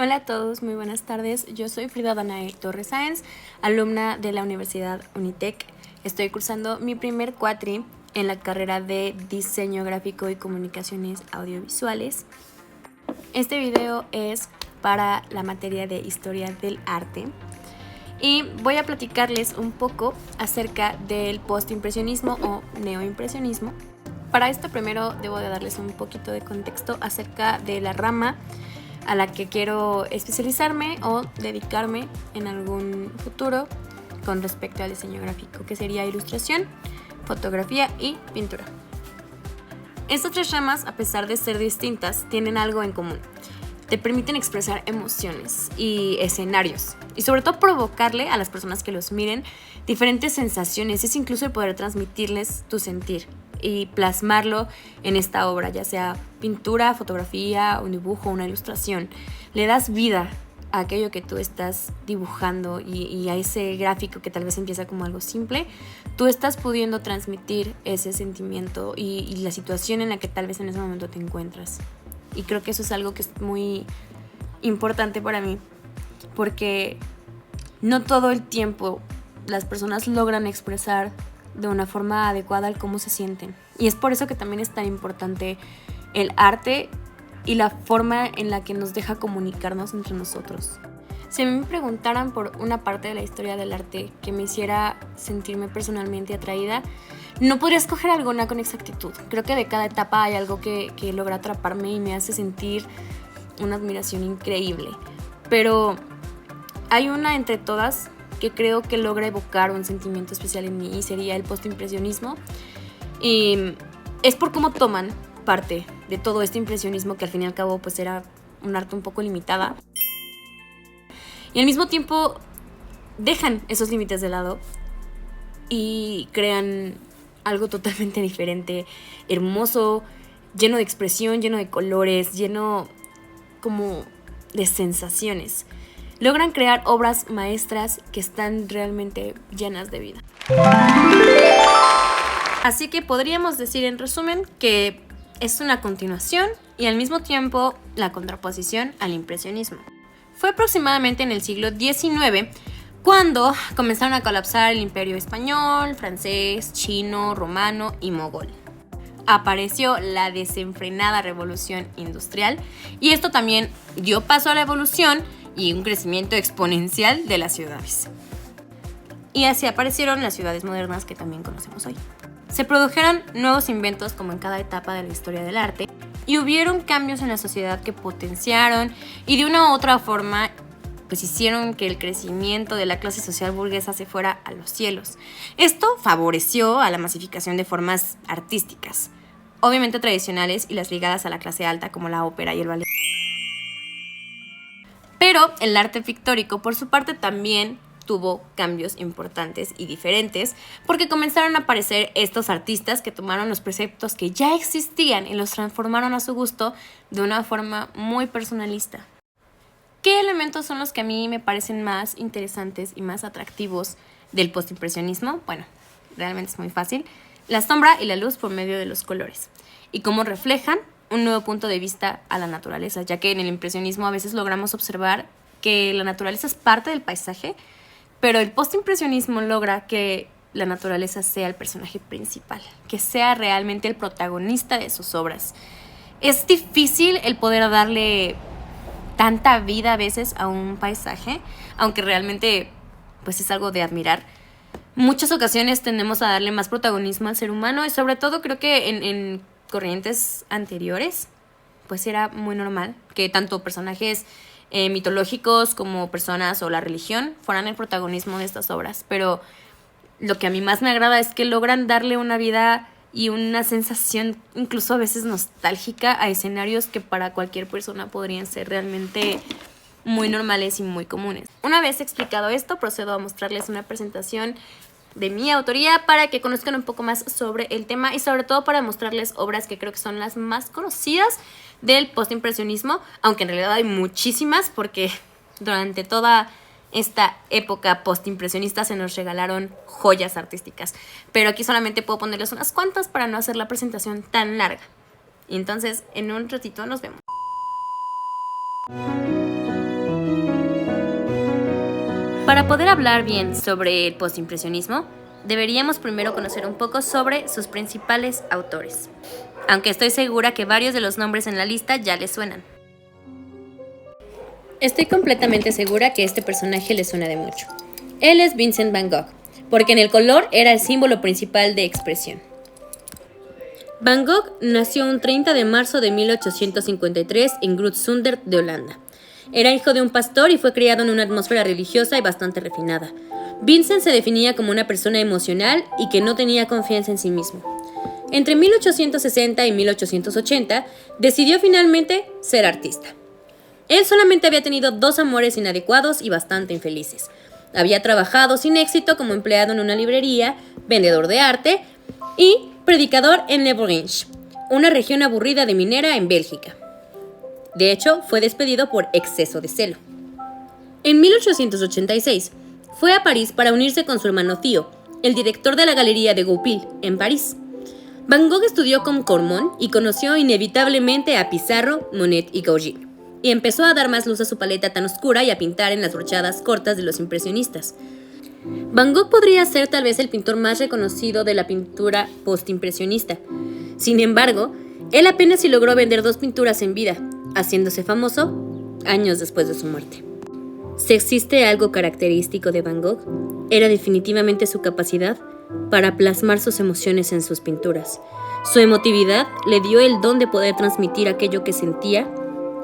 Hola a todos, muy buenas tardes. Yo soy Frida Danae Torres Sáenz, alumna de la Universidad Unitec. Estoy cursando mi primer cuatri en la carrera de Diseño Gráfico y Comunicaciones Audiovisuales. Este video es para la materia de Historia del Arte y voy a platicarles un poco acerca del postimpresionismo o neoimpresionismo. Para esto primero debo de darles un poquito de contexto acerca de la rama a la que quiero especializarme o dedicarme en algún futuro con respecto al diseño gráfico, que sería ilustración, fotografía y pintura. Estas tres ramas, a pesar de ser distintas, tienen algo en común. Te permiten expresar emociones y escenarios y sobre todo provocarle a las personas que los miren diferentes sensaciones. Es incluso el poder transmitirles tu sentir y plasmarlo en esta obra, ya sea pintura, fotografía, un dibujo, una ilustración. Le das vida a aquello que tú estás dibujando y a ese gráfico que tal vez empieza como algo simple. Tú estás pudiendo transmitir ese sentimiento y la situación en la que tal vez en ese momento te encuentras. Y creo que eso es algo que es muy importante para mí, porque no todo el tiempo las personas logran expresar de una forma adecuada el cómo se sienten. Y es por eso que también es tan importante el arte y la forma en la que nos deja comunicarnos entre nosotros. Si a mí me preguntaran por una parte de la historia del arte que me hiciera sentirme personalmente atraída, no podría escoger alguna con exactitud. Creo que de cada etapa hay algo que logra atraparme y me hace sentir una admiración increíble. Pero hay una entre todas que creo que logra evocar un sentimiento especial en mí y sería el postimpresionismo. Y es por cómo toman parte de todo este impresionismo que al fin y al cabo pues era un arte un poco limitada. Y al mismo tiempo dejan esos límites de lado y crean algo totalmente diferente, hermoso, lleno de expresión, lleno de colores, lleno como de sensaciones. Logran crear obras maestras que están realmente llenas de vida. Así que podríamos decir en resumen que es una continuación y al mismo tiempo la contraposición al impresionismo. Fue aproximadamente en el siglo XIX cuando comenzaron a colapsar el imperio español, francés, chino, romano y mogol. Apareció la desenfrenada revolución industrial y esto también dio paso a la evolución y un crecimiento exponencial de las ciudades. Y así aparecieron las ciudades modernas que también conocemos hoy. Se produjeron nuevos inventos como en cada etapa de la historia del arte y hubieron cambios en la sociedad que potenciaron y de una u otra forma pues hicieron que el crecimiento de la clase social burguesa se fuera a los cielos. Esto favoreció a la masificación de formas artísticas, obviamente tradicionales y las ligadas a la clase alta como la ópera y el ballet. Pero el arte pictórico, por su parte, también tuvo cambios importantes y diferentes porque comenzaron a aparecer estos artistas que tomaron los preceptos que ya existían y los transformaron a su gusto de una forma muy personalista. ¿Qué elementos son los que a mí me parecen más interesantes y más atractivos del postimpresionismo? Bueno, realmente es muy fácil. La sombra y la luz por medio de los colores y cómo reflejan un nuevo punto de vista a la naturaleza, ya que en el impresionismo a veces logramos observar que la naturaleza es parte del paisaje, pero el postimpresionismo logra que la naturaleza sea el personaje principal, que sea realmente el protagonista de sus obras. Es difícil el poder darle tanta vida a veces a un paisaje, aunque realmente pues es algo de admirar. Muchas ocasiones tendemos a darle más protagonismo al ser humano y sobre todo creo que en corrientes anteriores pues era muy normal que tanto personajes mitológicos como personas o la religión fueran el protagonismo de estas obras, pero lo que a mí más me agrada es que logran darle una vida y una sensación incluso a veces nostálgica a escenarios que para cualquier persona podrían ser realmente muy normales y muy comunes. Una vez explicado esto, procedo a mostrarles una presentación de mi autoría para que conozcan un poco más sobre el tema y sobre todo para mostrarles obras que creo que son las más conocidas del postimpresionismo, aunque en realidad hay muchísimas porque durante toda esta época postimpresionista se nos regalaron joyas artísticas, pero aquí solamente puedo ponerles unas cuantas para no hacer la presentación tan larga. Y entonces en un ratito nos vemos. Para poder hablar bien sobre el postimpresionismo, deberíamos primero conocer un poco sobre sus principales autores, aunque estoy segura que varios de los nombres en la lista ya les suenan. Estoy completamente segura que este personaje les suena de mucho. Él es Vincent Van Gogh, porque en el color era el símbolo principal de expresión. Van Gogh nació un 30 de marzo de 1853 en Groot-Zundert de Holanda. Era hijo de un pastor y fue criado en una atmósfera religiosa y bastante refinada. Vincent se definía como una persona emocional y que no tenía confianza en sí mismo. Entre 1860 y 1880 decidió finalmente ser artista. Él solamente había tenido 2 amores inadecuados y bastante infelices. Había trabajado sin éxito como empleado en una librería, vendedor de arte y predicador en Le Bourginge, una región aburrida de minera en Bélgica. De hecho, fue despedido por exceso de celo. En 1886, fue a París para unirse con su hermano Theo, el director de la Galería de Goupil, en París. Van Gogh estudió con Cormon y conoció inevitablemente a Pissarro, Monet y Gauguin, y empezó a dar más luz a su paleta tan oscura y a pintar en las brochadas cortas de los impresionistas. Van Gogh podría ser tal vez el pintor más reconocido de la pintura postimpresionista. Sin embargo, él apenas si logró vender 2 pinturas en vida, haciéndose famoso años después de su muerte. Si existe algo característico de Van Gogh, era definitivamente su capacidad para plasmar sus emociones en sus pinturas. Su emotividad le dio el don de poder transmitir aquello que sentía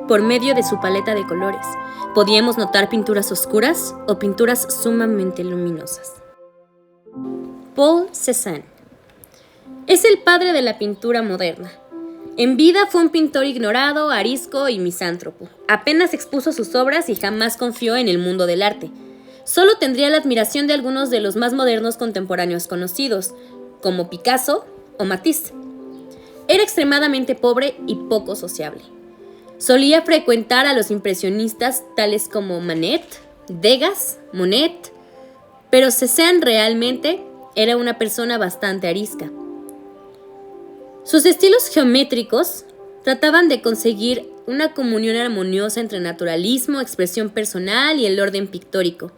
por medio de su paleta de colores. Podíamos notar pinturas oscuras o pinturas sumamente luminosas. Paul Cézanne es el padre de la pintura moderna. En vida fue un pintor ignorado, arisco y misántropo. Apenas expuso sus obras y jamás confió en el mundo del arte. Solo tendría la admiración de algunos de los más modernos contemporáneos conocidos, como Picasso o Matisse. Era extremadamente pobre y poco sociable. Solía frecuentar a los impresionistas tales como Manet, Degas, Monet, pero Cézanne realmente era una persona bastante arisca. Sus estilos geométricos trataban de conseguir una comunión armoniosa entre naturalismo, expresión personal y el orden pictórico.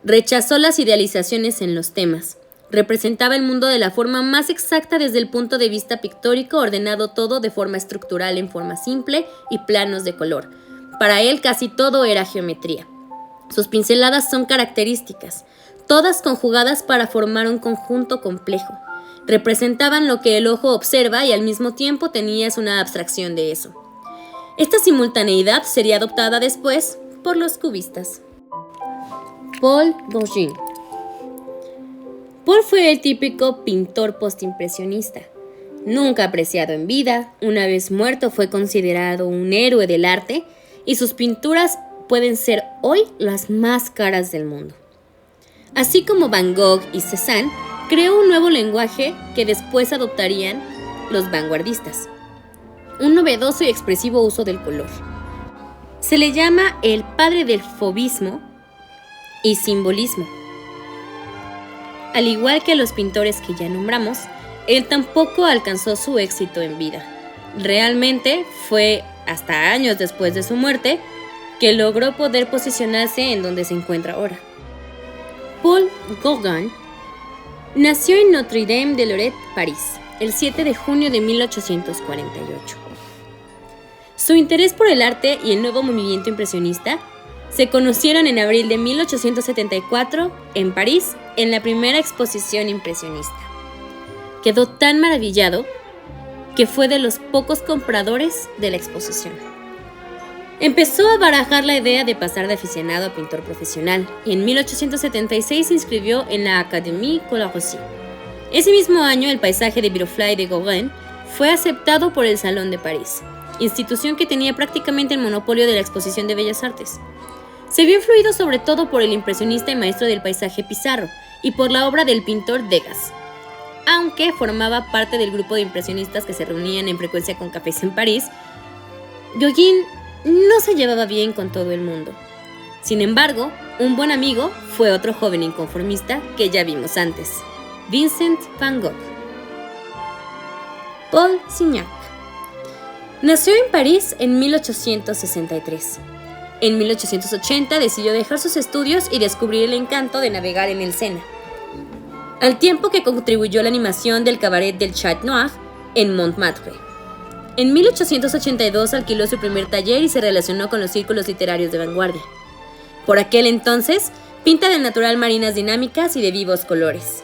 Rechazó las idealizaciones en los temas. Representaba el mundo de la forma más exacta desde el punto de vista pictórico, ordenado todo de forma estructural en forma simple y planos de color. Para él casi todo era geometría. Sus pinceladas son características, todas conjugadas para formar un conjunto complejo. Representaban lo que el ojo observa y al mismo tiempo tenías una abstracción de eso. Esta simultaneidad sería adoptada después por los cubistas. Paul Gauguin. Paul fue el típico pintor postimpresionista. Nunca apreciado en vida, una vez muerto fue considerado un héroe del arte y sus pinturas pueden ser hoy las más caras del mundo. Así como Van Gogh y Cézanne, creó un nuevo lenguaje que después adoptarían los vanguardistas. Un novedoso y expresivo uso del color. Se le llama el padre del fauvismo y simbolismo. Al igual que a los pintores que ya nombramos, él tampoco alcanzó su éxito en vida. Realmente fue hasta años después de su muerte que logró poder posicionarse en donde se encuentra ahora. Paul Gauguin nació en Notre-Dame de Lorette, París, el 7 de junio de 1848. Su interés por el arte y el nuevo movimiento impresionista se conocieron en abril de 1874 en París, en la primera exposición impresionista. Quedó tan maravillado que fue de los pocos compradores de la exposición. Empezó a barajar la idea de pasar de aficionado a pintor profesional y en 1876 se inscribió en la Académie Colarossi. Ese mismo año, el paisaje de Viroflay de Gauguin fue aceptado por el Salón de París, institución que tenía prácticamente el monopolio de la exposición de Bellas Artes. Se vio influido sobre todo por el impresionista y maestro del paisaje Pissarro y por la obra del pintor Degas. Aunque formaba parte del grupo de impresionistas que se reunían en frecuencia con cafés en París, Gauguin no se llevaba bien con todo el mundo. Sin embargo, un buen amigo fue otro joven inconformista que ya vimos antes, Vincent Van Gogh. Paul Signac nació en París en 1863. En 1880 decidió dejar sus estudios y descubrir el encanto de navegar en el Sena, al tiempo que contribuyó a la animación del cabaret del Chat Noir en Montmartre. En 1882 alquiló su primer taller y se relacionó con los círculos literarios de vanguardia. Por aquel entonces, pinta del natural marinas dinámicas y de vivos colores.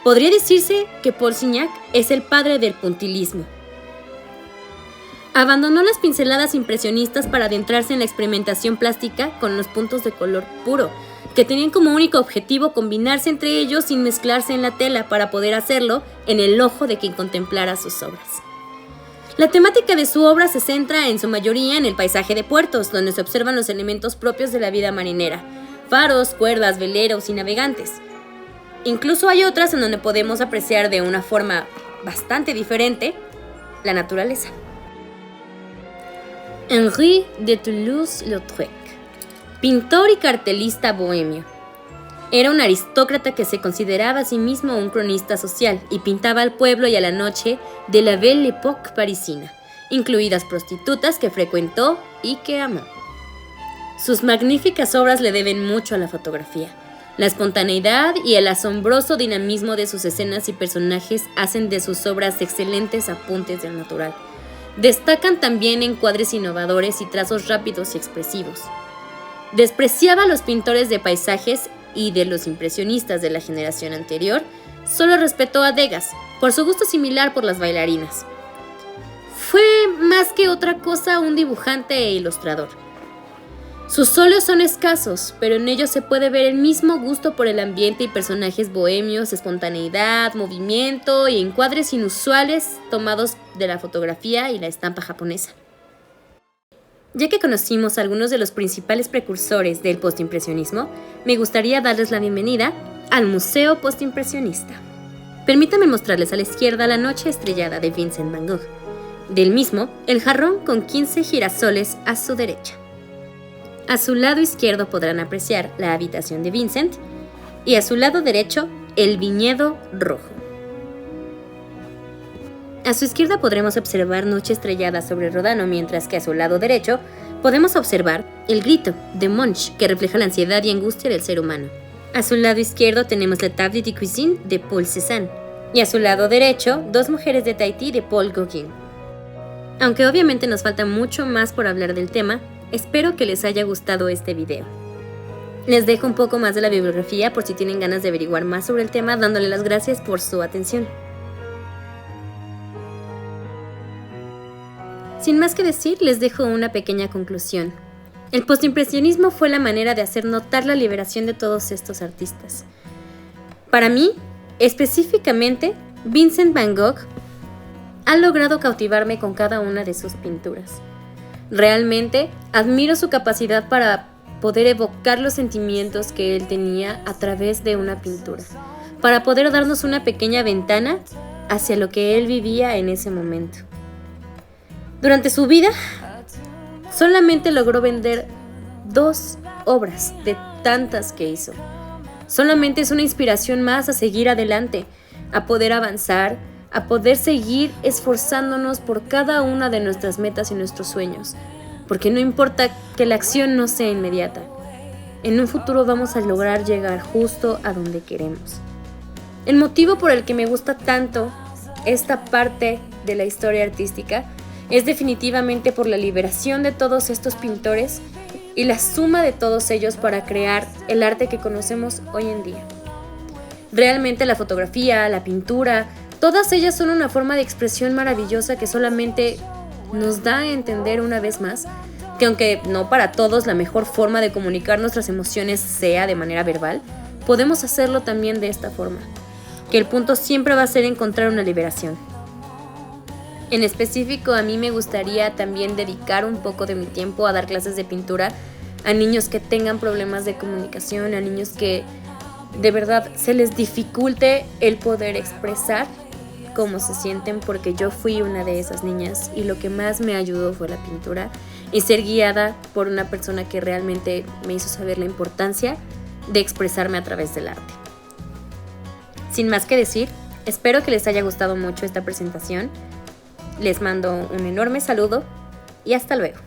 Podría decirse que Paul Signac es el padre del puntillismo. Abandonó las pinceladas impresionistas para adentrarse en la experimentación plástica con los puntos de color puro, que tenían como único objetivo combinarse entre ellos sin mezclarse en la tela para poder hacerlo en el ojo de quien contemplara sus obras. La temática de su obra se centra en su mayoría en el paisaje de puertos, donde se observan los elementos propios de la vida marinera: faros, cuerdas, veleros y navegantes. Incluso hay otras en donde podemos apreciar de una forma bastante diferente la naturaleza. Henri de Toulouse-Lautrec, pintor y cartelista bohemio. Era un aristócrata que se consideraba a sí mismo un cronista social y pintaba al pueblo y a la noche de la Belle Époque parisina, incluidas prostitutas que frecuentó y que amó. Sus magníficas obras le deben mucho a la fotografía. La espontaneidad y el asombroso dinamismo de sus escenas y personajes hacen de sus obras excelentes apuntes del natural. Destacan también encuadres innovadores y trazos rápidos y expresivos. Despreciaba a los pintores de paisajes y de los impresionistas de la generación anterior, solo respetó a Degas por su gusto similar por las bailarinas. Fue más que otra cosa un dibujante e ilustrador. Sus óleos son escasos, pero en ellos se puede ver el mismo gusto por el ambiente y personajes bohemios, espontaneidad, movimiento y encuadres inusuales tomados de la fotografía y la estampa japonesa. Ya que conocimos a algunos de los principales precursores del postimpresionismo, me gustaría darles la bienvenida al Museo Postimpresionista. Permítanme mostrarles a la izquierda la noche estrellada de Vincent van Gogh. Del mismo, el jarrón con 15 girasoles a su derecha. A su lado izquierdo podrán apreciar la habitación de Vincent y a su lado derecho el viñedo rojo. A su izquierda podremos observar Noche estrellada sobre Rodano, mientras que a su lado derecho podemos observar El grito de Munch, que refleja la ansiedad y angustia del ser humano. A su lado izquierdo tenemos La table de cuisine de Paul Cézanne y a su lado derecho Dos mujeres de Tahití de Paul Gauguin. Aunque obviamente nos falta mucho más por hablar del tema, espero que les haya gustado este video. Les dejo un poco más de la bibliografía por si tienen ganas de averiguar más sobre el tema, dándole las gracias por su atención. Sin más que decir, les dejo una pequeña conclusión. El postimpresionismo fue la manera de hacer notar la liberación de todos estos artistas. Para mí, específicamente, Vincent van Gogh ha logrado cautivarme con cada una de sus pinturas. Realmente admiro su capacidad para poder evocar los sentimientos que él tenía a través de una pintura, para poder darnos una pequeña ventana hacia lo que él vivía en ese momento. Durante su vida, solamente logró vender 2 obras de tantas que hizo. Solamente es una inspiración más a seguir adelante, a poder avanzar, a poder seguir esforzándonos por cada una de nuestras metas y nuestros sueños, porque no importa que la acción no sea inmediata, en un futuro vamos a lograr llegar justo a donde queremos. El motivo por el que me gusta tanto esta parte de la historia artística es definitivamente por la liberación de todos estos pintores y la suma de todos ellos para crear el arte que conocemos hoy en día. Realmente la fotografía, la pintura, todas ellas son una forma de expresión maravillosa que solamente nos da a entender una vez más que aunque no para todos la mejor forma de comunicar nuestras emociones sea de manera verbal, podemos hacerlo también de esta forma, que el punto siempre va a ser encontrar una liberación. En específico, a mí me gustaría también dedicar un poco de mi tiempo a dar clases de pintura a niños que tengan problemas de comunicación, a niños que de verdad se les dificulte el poder expresar cómo se sienten, porque yo fui una de esas niñas y lo que más me ayudó fue la pintura y ser guiada por una persona que realmente me hizo saber la importancia de expresarme a través del arte. Sin más que decir, espero que les haya gustado mucho esta presentación. Les mando un enorme saludo y hasta luego.